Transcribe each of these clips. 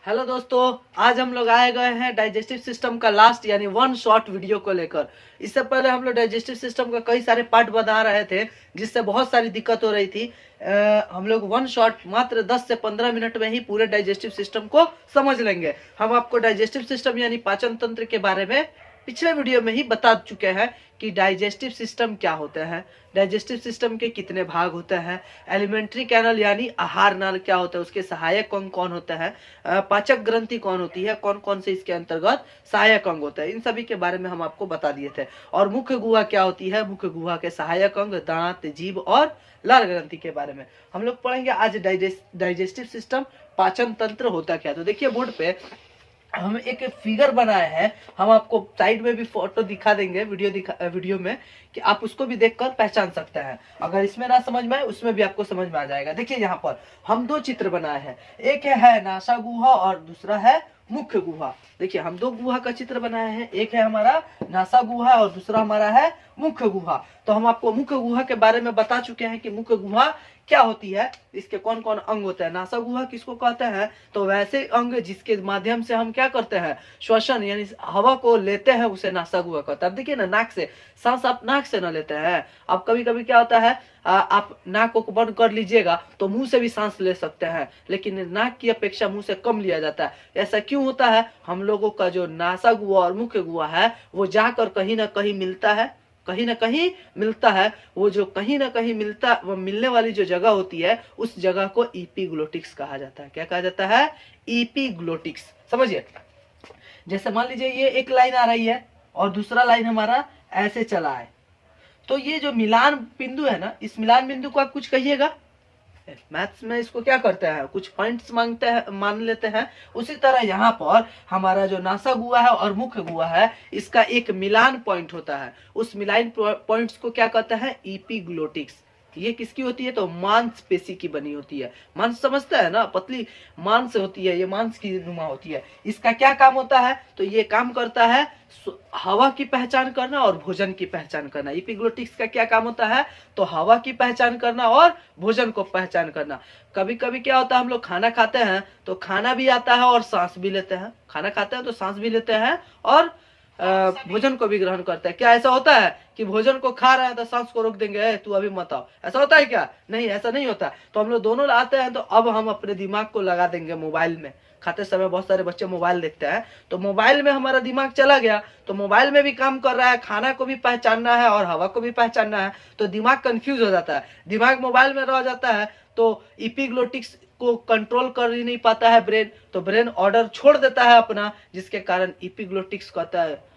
Hello दोस्तों, आज हम लोग आए गए हैं डाइजेस्टिव सिस्टम का लास्ट यानी वन शॉट वीडियो को लेकर। इससे पहले हम लोग डाइजेस्टिव सिस्टम का कई सारे पार्ट बना रहे थे जिससे बहुत सारी दिक्कत हो रही थी। हम लोग वन शॉट मात्र 10 से 15 मिनट में ही पूरे डाइजेस्टिव सिस्टम को समझ लेंगे। हम आपको डाइजेस्टिव सिस्टम यानी पाचन तंत्र के बारे में पिछले वीडियो में ही बता चुके हैं कि डाइजेस्टिव सिस्टम क्या होते हैं, डाइजेस्टिव सिस्टम के कितने भाग होते हैं, एलिमेंट्री कैनल यानी आहार नल क्या होता है, उसके सहायक अंग कौन होता है, पाचक ग्रंथि कौन होती है, कौन कौन से इसके अंतर्गत सहायक अंग होता है, इन सभी के बारे में हम आपको बता दिए थे। और मुख्य गुहा क्या होती है, मुख्य गुहा के सहायक अंग दांत, जीभ और लार ग्रंथि के बारे में हम लोग पढ़ेंगे। आज डाइजेस्टिव सिस्टम पाचन तंत्र होता क्या। तो देखिए बोर्ड पे हम एक फिगर बनाए हैं, हम आपको साइड में भी फोटो दिखा देंगे वीडियो में कि आप उसको भी देखकर पहचान सकते हैं। अगर इसमें ना समझ में आए उसमें भी आपको समझ में आ जाएगा। देखिए यहाँ पर हम दो चित्र बनाए हैं, एक है नासा गुहा और दूसरा है मुख्य गुहा। देखिए हम दो गुहा का चित्र बनाए हैं, एक है हमारा नासा गुहा और दूसरा हमारा है मुख्य गुहा। तो हम आपको मुख्य गुहा के बारे में बता चुके हैं कि मुख्य गुहा क्या होती है, इसके कौन कौन अंग होते हैं। नासा गुहा किसको कहते हैं, तो वैसे अंग जिसके माध्यम से हम क्या करते हैं, श्वसन यानी हवा को लेते हैं, उसे नासा गुहा कहते हैं। अब देखिए ना, नाक से सांस आप नाक से ना लेते हैं। अब कभी कभी क्या होता है, आप नाक को बंद कर लीजिएगा तो मुंह से भी सांस ले सकते हैं, लेकिन नाक की अपेक्षा मुंह से कम लिया जाता है। ऐसा क्यों होता है, हम लोगों का जो नासा गुहा और मुख्य गुहा है वो जाकर कहीं ना कहीं मिलता है, कहीं ना कहीं मिलता है। वो जो कहीं ना कहीं मिलता, वो मिलने वाली जो जगह होती है उस जगह को इपीग्लोटिक्स कहा जाता है। क्या कहा जाता है, इपीग्लोटिक्स। समझिए, जैसे मान लीजिए ये एक लाइन आ रही है और दूसरा लाइन हमारा ऐसे चला है, तो ये जो मिलान बिंदु है ना, इस मिलान बिंदु को आप कुछ कहिएगा। मैथ्स में इसको क्या करते हैं, कुछ पॉइंट्स मांगते हैं, मान लेते हैं। उसी तरह यहाँ पर हमारा जो नासा गुहा है और मुख्य गुहा है, इसका एक मिलान पॉइंट होता है। उस मिलान पॉइंट्स को क्या कहते हैं, इपीग्लोटिक्स। ये किसकी होती है, तो मांसपेशी की बनी होती है। मांस समझता है ना, पतली मांस होती है, ये मांस की नुमा होती है। इसका क्या काम होता है, तो ये काम करता है हवा की पहचान करना और भोजन की पहचान करना। इपीग्लोटिक्स का क्या काम होता है, तो हवा की पहचान करना और भोजन को पहचान करना। कभी कभी क्या होता है, हम लोग खाना खाते हैं तो खाना भी आता है और सांस भी लेते हैं, खाना खाते हैं तो सांस भी लेते हैं और भोजन को भी ग्रहण करते हैं। क्या ऐसा होता है कि भोजन को खा रहे हैं तो सांस को रोक देंगे, तू अभी मत आओ, ऐसा होता है क्या, नहीं ऐसा नहीं होता। तो हम लोग दोनों आते हैं, तो अब हम अपने दिमाग को लगा देंगे मोबाइल में। खाते समय बहुत सारे बच्चे मोबाइल देखते हैं, तो मोबाइल में हमारा दिमाग चला गया, तो मोबाइल में भी काम कर रहा है, खाना को भी पहचानना है और हवा को भी पहचानना है, तो दिमाग कंफ्यूज हो जाता है, दिमाग मोबाइल में रह जाता है। तो इपीग्लोटिक्स को कंट्रोल कर ही नहीं पाता है ब्रेन, तो ब्रेन ऑर्डर छोड़ देता है अपना, जिसके कारण इपीग्लोटिक्स कहता है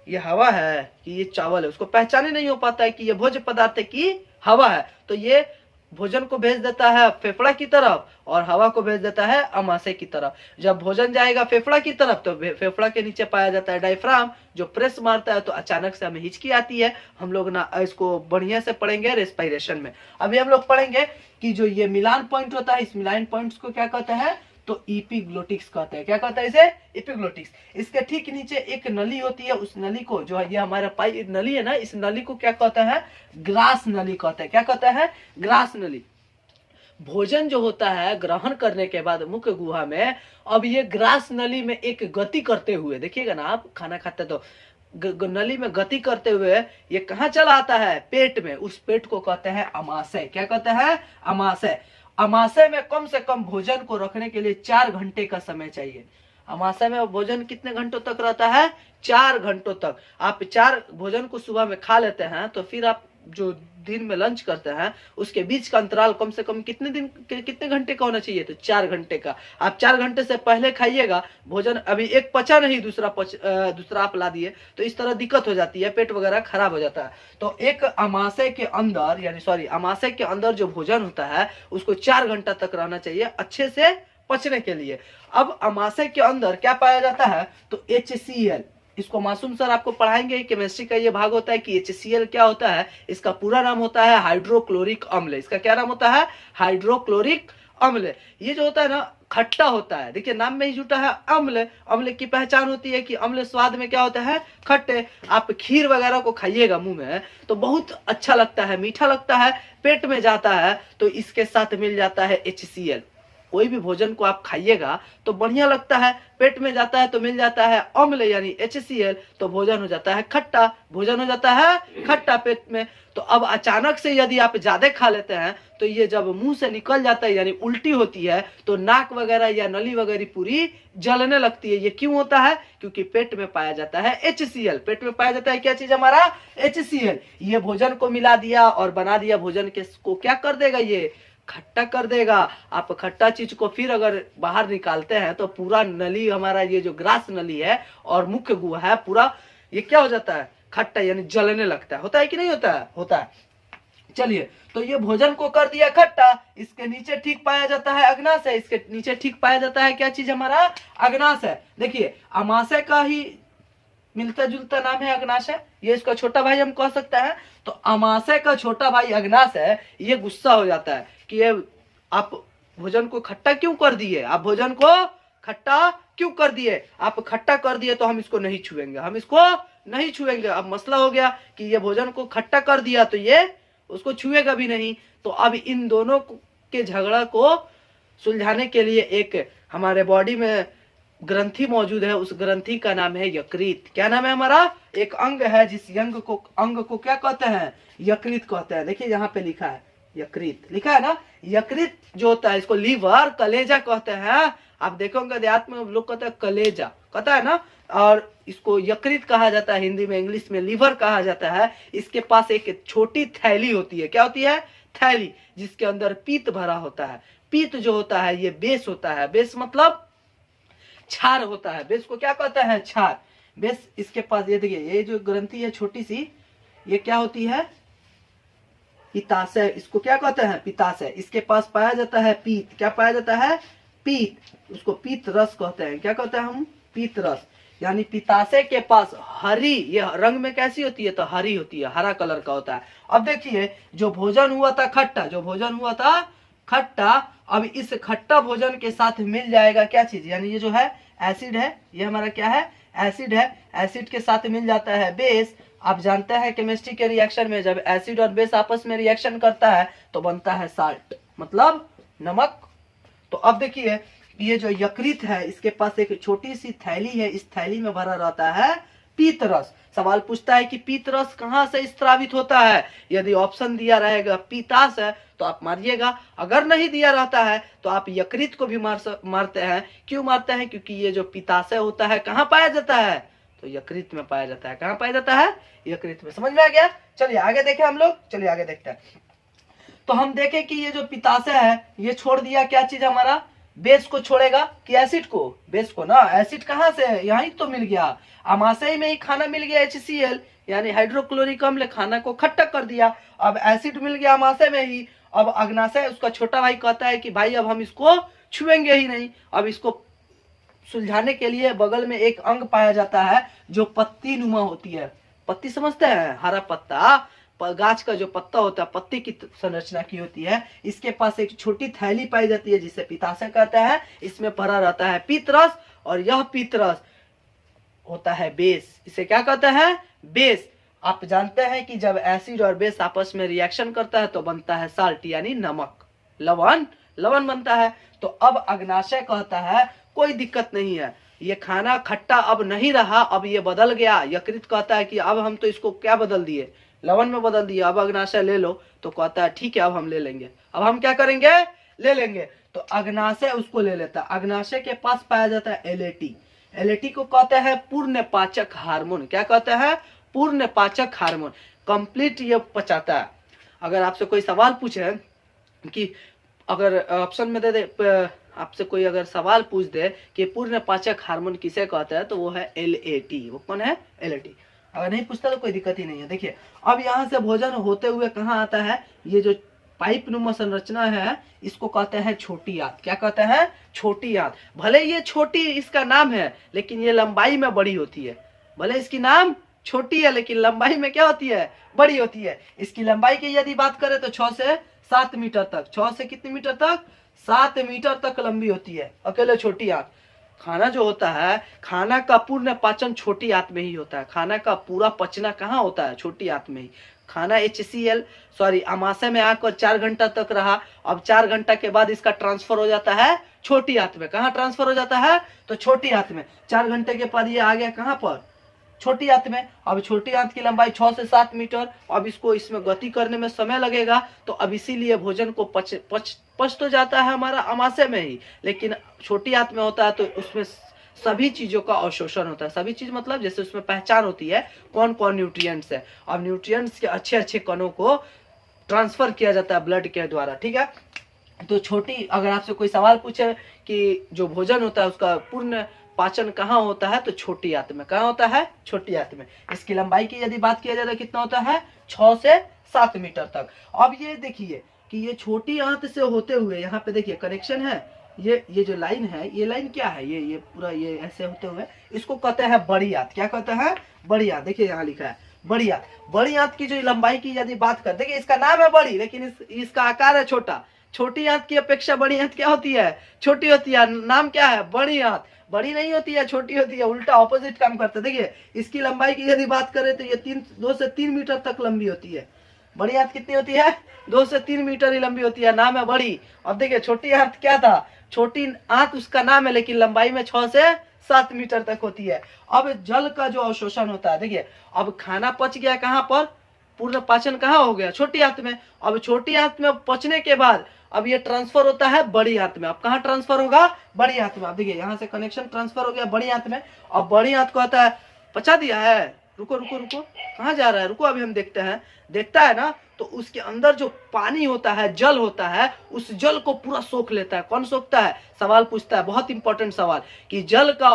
ये हवा है कि ये चावल है, उसको पहचान ही नहीं हो पाता है कि ये भोज्य पदार्थ है कि हवा है। तो ये भोजन को भेज देता है फेफड़ा की तरफ और हवा को भेज देता है अमाशय की तरफ। जब भोजन जाएगा फेफड़ा की तरफ तो फेफड़ा के नीचे पाया जाता है डायफ्राम, जो प्रेस मारता है, तो अचानक से हमें हिचकी आती है। हम लोग ना इसको बढ़िया से पढ़ेंगे रेस्पिरेशन में। अभी हम लोग पढ़ेंगे कि जो ये मिलान पॉइंट होता है, इस मिलान पॉइंट्स को क्या कहते हैं, तो इपीग्लोटिक्स कहते हैं। क्या कहता है इसे, इपीग्लोटिक्स। इसके ठीक नीचे एक नली होती है, उस नली को, जो ये हमारा पाई नली है ना, इस नली को क्या कहता है, ग्रास नली कहते हैं। क्या कहता है, ग्रास नली। भोजन जो होता है ग्रहण करने के बाद मुख्य गुहा में, अब ये ग्रास नली में एक गति करते हुए, देखिएगा ना, आप खाना खाते तो नली में गति करते हुए ये कहाँ चला आता है, पेट में। उस पेट को कहते हैं अमाशय। क्या कहते हैं, अमाशय। अमाशय में कम से कम भोजन को रखने के लिए 4 घंटे का समय चाहिए। अमाशय में भोजन कितने घंटों तक रहता है, 4 घंटों तक। आप 4 भोजन को सुबह में खा लेते हैं, तो फिर आप जो दिन में लंच करते हैं उसके बीच का अंतराल कम से कम कितने घंटे का होना चाहिए, तो 4 घंटे का। आप 4 घंटे से पहले खाइएगा भोजन, अभी एक पचा नहीं, दूसरा आप ला दिए, तो इस तरह दिक्कत हो जाती है, पेट वगैरह खराब हो जाता है। तो एक अमाशय के अंदर यानी अमाशय के अंदर जो भोजन होता है उसको 4 घंटा तक रहना चाहिए अच्छे से पचने के लिए। अब अमाशय के अंदर क्या पाया जाता है, तो HCl। इसको मासूम सर आपको पढ़ाएंगे, केमिस्ट्री का ये भाग होता है कि HCl क्या होता है। इसका पूरा नाम होता है हाइड्रोक्लोरिक अम्ल। इसका क्या नाम होता है, हाइड्रोक्लोरिक अम्ल। ये जो होता है ना, खट्टा होता है। देखिए नाम में ही जुटा है अम्ल। अम्ल की पहचान होती है कि अम्ल स्वाद में क्या होता है, खट्टे। आप खीर वगैरह को खाइएगा मुंह में तो बहुत अच्छा लगता है, मीठा लगता है, पेट में जाता है, तो इसके साथ मिल जाता है HCl। कोई भी भोजन को आप खाइएगा तो बढ़िया लगता है, पेट में जाता है तो मिल जाता है अम्ल यानी HCl, तो भोजन हो जाता है खट्टा, भोजन हो जाता है खट्टा पेट में। तो अब अचानक से यदि आप ज्यादा खा लेते हैं तो ये जब मुंह से निकल जाता है यानी उल्टी होती है तो नाक वगैरह या नली वगैरह पूरी जलने लगती है। ये क्यों होता है? क्योंकि पेट में पाया जाता है HCl। पेट में पाया जाता है क्या चीज हमारा? HCl। ये भोजन को मिला दिया और बना दिया, भोजन के को क्या कर देगा? ये खट्टा कर देगा। आप खट्टा चीज को फिर अगर बाहर निकालते हैं तो पूरा नली हमारा, ये जो ग्रास नली है और मुख्य गुहा है पूरा, ये क्या हो जाता है? खट्टा यानी जलने लगता है। होता है कि नहीं होता है? होता है। चलिए, तो ये भोजन को कर दिया खट्टा। इसके नीचे ठीक पाया जाता है अग्नाशय। इसके नीचे ठीक पाया जाता है क्या चीज हमारा? अग्नाशय। देखिए, अमाशय का ही मिलता जुलता नाम है अग्नाशय, ये इसका छोटा भाई हम कह सकते हैं। तो अमाशय का छोटा भाई अग्नाशय ये गुस्सा हो जाता है कि ये आप भोजन को खट्टा क्यों कर दिए, आप भोजन को खट्टा क्यों कर दिए, आप खट्टा कर दिए तो हम इसको नहीं छुएंगे, हम इसको नहीं छुएंगे। अब मसला हो गया कि ये भोजन को खट्टा कर दिया तो ये उसको छुएगा भी नहीं। तो अब इन दोनों के झगड़ा को सुलझाने के लिए एक हमारे बॉडी में ग्रंथि मौजूद है, उस ग्रंथि का नाम है यकृत। क्या नाम है हमारा? एक अंग है जिस अंग को क्या कहते हैं? यकृत कहते हैं। देखिए यहाँ पे लिखा है यकृत, लिखा है ना। यकृत जो होता है इसको लीवर, कलेजा कहते हैं। आप देखोगे अध्यात्म में लोग कहते हैं कलेजा, कहता है ना, और इसको यकृत कहा जाता है हिंदी में, इंग्लिश में लीवर कहा जाता है। इसके पास एक छोटी थैली होती है। क्या होती है? थैली, जिसके अंदर पीत भरा होता है। पीत जो होता है ये बेस होता है। बेस मतलब क्षार होता है। बेस को क्या कहते हैं? क्षार। बेस इसके पास, ये देखिए, ये जो ग्रंथि है छोटी सी, ये क्या होती है? पित्ताशय। इसको क्या कहते हैं? पित्ताशय। इसके पास पाया जाता है पीत। क्या पाया जाता है? पीत। उसको पीत रस कहते हैं। क्या कहते हैं हम? पीत रस। यानी पित्ताशय के पास हरी, ये रंग में कैसी होती है? तो हरी होती है, हरा कलर का होता है। अब देखिए, जो भोजन हुआ था खट्टा, जो भोजन हुआ था खट्टा, अब इस खट्टा भोजन के साथ मिल जाएगा क्या चीज? यानी ये जो है एसिड है, ये हमारा क्या है? एसिड है। एसिड के साथ मिल जाता है बेस। आप जानते हैं केमिस्ट्री के रिएक्शन में जब एसिड और बेस आपस में रिएक्शन करता है तो बनता है साल्ट, मतलब नमक। तो अब देखिए, ये जो यकृत है इसके पास एक छोटी सी थैली है। इस थैली में भरा रहता है पीत रस। सवाल पूछता है कि पीत रस कहाँ से स्त्रावित होता है? यदि ऑप्शन दिया रहेगा पित्ताशय तो आप मारिएगा, अगर नहीं दिया रहता है तो आप यकृत को भी मारते हैं। क्यों मारते हैं? क्योंकि ये जो पित्ताशय होता है कहाँ पाया जाता है? तो यकृत में पाया जाता है। कहाँ पाया जाता है? यकृत में। समझ में आ गया? चलिए आगे देखें हम लोग, चलिए आगे देखते हैं। तो हम देखें कि ये जो पित्ताशय है ये छोड़ दिया क्या चीज हमारा? बेस को छोड़ेगा कि एसिड को? बेस को ना। एसिड कहाँ से है? यहाँ ही तो मिल गया, अमाशय में ही खाना मिल गया HCl यानी हाइड्रोक्लोरिक अम्ल, खाना को खट्टा कर दिया। अब एसिड मिल गया अमाशय में ही। अब अग्नाशय उसका छोटा भाई कहता है कि भाई अब हम इसको छुएंगे ही नहीं। अब इसको सुलझाने के लिए बगल में एक अंग पाया जाता है जो पत्ती नुमा होती है। पत्ती समझते हैं? हरा पत्ता, गाछ का जो पत्ता होता है पत्ती की संरचना की होती है। इसके पास एक छोटी थैली पाई जाती है जिसे पित्ताशय कहते हैं। इसमें भरा रहता है पीत रस और यह पीत रस होता है बेस। इसे क्या कहते हैं? बेस। आप जानते हैं कि जब एसिड और बेस आपस में रिएक्शन करता है तो बनता है साल्ट यानी नमक, लवण, लवण बनता है। तो अब अग्नाशय कहता है कोई दिक्कत नहीं है, ये खाना खट्टा अब नहीं रहा, अब ये बदल गया। यकृत कहता है कि अब हम तो इसको क्या बदल दिए? लवण में बदल दिया, अब अग्नाशय ले लो। तो कहता है ठीक है अब हम ले लेंगे। अब हम क्या करेंगे? ले लेंगे। तो अग्नाशय उसको ले लेता है। अग्नाशय के पास पाया जाता है LAT। LAT को कहते हैं पूर्ण पाचक हार्मोन। क्या कहते हैं? पूर्ण पाचक हार्मोन। कंप्लीट ये पचाता है। अगर आपसे कोई सवाल पूछे कि अगर ऑप्शन में दे दे, आपसे कोई अगर सवाल पूछ दे कि पूर्ण पाचक हार्मोन किसे कहते हैं तो वो है LAT। वो कौन है? LAT। अगर नहीं पूछता तो कोई दिक्कत ही नहीं है। देखिए, अब यहाँ से भोजन होते हुए कहाँ आता है? ये जो पाइप नुमा संरचना है इसको कहते हैं छोटी आंत। क्या कहते हैं? छोटी आंत। भले ये छोटी इसका नाम है लेकिन ये लंबाई में बड़ी होती है। भले इसकी नाम छोटी है लेकिन लंबाई में क्या होती है? बड़ी होती है। इसकी लंबाई की यदि बात करें तो 6 से 7 मीटर तक, 6 से कितने मीटर तक? 7 मीटर तक लंबी होती है अकेले छोटी आंत। खाना जो होता है, खाना का पूर्ण पाचन छोटी आंत में ही होता है। खाना का पूरा पचना कहाँ होता है? छोटी आंत में ही। खाना आमाशय में आकर 4 घंटा तक रहा। अब 4 घंटा के बाद इसका ट्रांसफर हो जाता है छोटी आंत में। कहाँ ट्रांसफर हो जाता है? तो छोटी आंत में। 4 घंटे के बाद ये आ गया कहाँ पर? छोटी आंत में। अब छोटी आंत की लंबाई 6 से 7 मीटर। अब इसको इसमें गति करने में समय लगेगा, तो अब इसीलिए भोजन को पच तो जाता है हमारा आमाशय में ही, लेकिन छोटी आंत में होता है तो उसमें सभी चीजों का अवशोषण होता है। सभी चीज मतलब जैसे उसमें पहचान होती है कौन कौन न्यूट्रिएंट्स है। अब न्यूट्रिएंट्स के अच्छे अच्छे कणों को ट्रांसफर किया जाता है ब्लड के द्वारा, ठीक है। तो छोटी, अगर आपसे कोई सवाल पूछे कि जो भोजन होता है उसका पूर्ण पाचन कहाँ होता है, तो छोटी आंत में। कहाँ होता है? छोटी आंत में। इसकी लंबाई की यदि बात किया जाए तो कितना होता है? 6 से 7 मीटर तक। अब ये देखिए कि ये छोटी आंत से होते हुए यहाँ पे देखिए कनेक्शन है, ये जो लाइन है, ये लाइन क्या है? ये पूरा ये ऐसे होते हुए इसको कहते हैं बड़ी आंत। क्या कहते हैं? बड़ी आंत। देखिए यहाँ लिखा है बड़ी आंत। बड़ी आंत की जो लंबाई की यदि बात करते, देखिए इसका नाम है बड़ी, लेकिन इसका आकार है छोटा। छोटी आंत की अपेक्षा बड़ी आंत क्या होती है? छोटी होती है। नाम क्या है? बड़ी आंत। बड़ी नहीं होती है, छोटी होती है, उल्टा ऑपोजिट काम करते हैं। देखिए इसकी लंबाई की यदि बात करें तो ये 2 से 3 मीटर तक लंबी होती है। बड़ी आंत कितनी होती है? 2 से 3 मीटर ही लंबी होती है, नाम है बड़ी। अब देखिए छोटी आंत क्या था? छोटी आंत उसका नाम है, लेकिन लंबाई में 6 से 7 मीटर तक होती है। अब जल का जो अवशोषण होता है, देखिए अब खाना पच गया कहाँ पर? पूर्ण पाचन कहाँ हो गया? छोटी आंत में। अब छोटी आंत में पचने के बाद अब ये ट्रांसफर होता है बड़ी आंत में। अब कहाँ ट्रांसफर होगा? बड़ी आंत में। अब देखिए यहाँ से कनेक्शन ट्रांसफर हो गया बड़ी आंत में। अब बड़ी आंत को आता है, पचा दिया है, रुको रुको रुको, कहाँ जा रहा है? रुको अभी हम देखते हैं। देखता है ना, तो उसके अंदर जो पानी होता है, जल होता है, उस जल को पूरा सोख लेता है। कौन सोखता है? सवाल पूछता है, बहुत इंपॉर्टेंट सवाल, कि जल का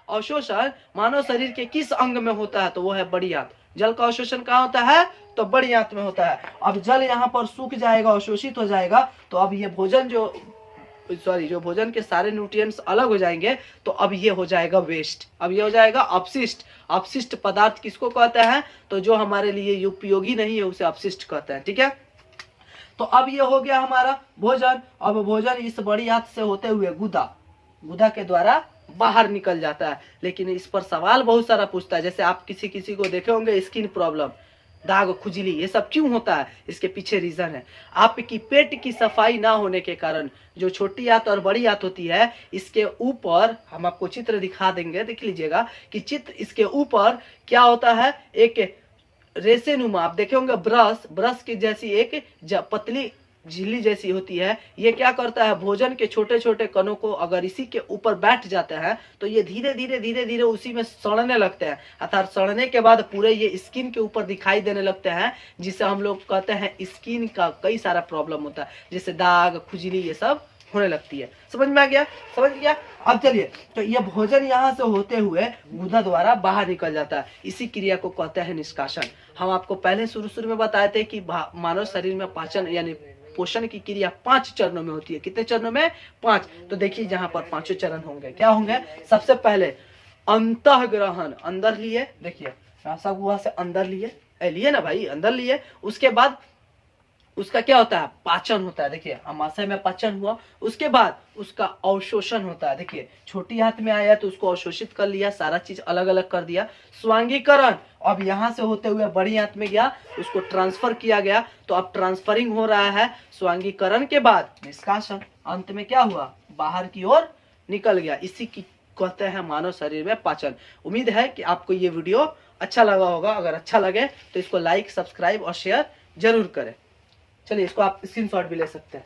अवशोषण मानव शरीर के किस अंग में होता है? तो वो है बड़ी आंत। जल का अवशोषण कहाँ होता है? तो बड़ी आंत में होता है। अब जल यहाँ पर सूख जाएगा, अवशोषित हो जाएगा, तो अब ये भोजन जो भोजन के सारे न्यूट्रिएंट्स अलग हो जाएंगे, तो अब ये हो जाएगा वेस्ट। अब ये हो जाएगा अपशिष्ट। अपशिष्ट पदार्थ किसको कहते हैं? तो जो हमारे लिए उपयोगी नहीं है उसे अपशिष्ट कहते हैं, ठीक है। तो अब ये हो गया हमारा भोजन। अब भोजन इस बड़ी आंत से होते हुए गुदा के द्वारा बाहर निकल जाता है। लेकिन इस पर सवाल बहुत सारा पूछता है, जैसे आप किसी को देखे होंगे स्किन प्रॉब्लम, दाग, खुजली, ये सब क्यों होता है? इसके पीछे रीजन है आपकी पेट की सफाई ना होने के कारण। जो छोटी आंत और बड़ी आंत होती है, इसके ऊपर हम आपको चित्र दिखा देंगे, देख लीजिएगा कि चित्र इसके ऊपर क्या होता है, एक रेसेनुमा, आप देखे होंगे ब्रश की जैसी एक पतली झिल्ली जैसी होती है। ये क्या करता है? भोजन के छोटे छोटे कणों को अगर इसी के ऊपर बैठ जाते हैं तो ये धीरे धीरे उसी में सड़ने लगते हैं, अर्थात सड़ने के बाद पूरे ये स्किन के ऊपर दिखाई देने लगते हैं, जिसे हम लोग कहते हैं स्किन का कई सारा प्रॉब्लम होता है, जैसे दाग, खुजली, ये सब होने लगती है। समझ में आ गया? समझ गया? अब चलिए, तो ये भोजन यहाँ से होते हुए गुदा द्वारा बाहर निकल जाता है। इसी क्रिया को कहते हैं निष्कासन। हम आपको पहले शुरू में बताए थे कि मानव शरीर में पाचन यानी पोषण की क्रिया 5 चरणों में होती है। कितने चरणों में? 5। तो देखिए जहां पर 5 चरण होंगे, क्या होंगे? सबसे पहले अंतःग्रहण, अंदर लिए, देखिए सब वहां से अंदर लिए ना भाई, अंदर लिए। उसके बाद उसका क्या होता है? पाचन होता है। देखिए आमाशय में पाचन हुआ, उसके बाद उसका अवशोषण होता है। देखिए छोटी आंत में आया तो उसको अवशोषित कर लिया, सारा चीज अलग अलग कर दिया। स्वांगीकरण, अब यहाँ से होते हुए बड़ी आंत में गया, उसको ट्रांसफर किया गया, तो अब ट्रांसफरिंग हो रहा है। स्वांगीकरण के बाद निष्कासन, अंत में क्या हुआ? बाहर की ओर निकल गया। इसी की कहते हैं मानव शरीर में पाचन। उम्मीद है कि आपको ये वीडियो अच्छा लगा होगा। अगर अच्छा लगे तो इसको लाइक, सब्सक्राइब और शेयर जरूर करें। चलिए इसको आप स्क्रीनशॉट भी ले सकते हैं।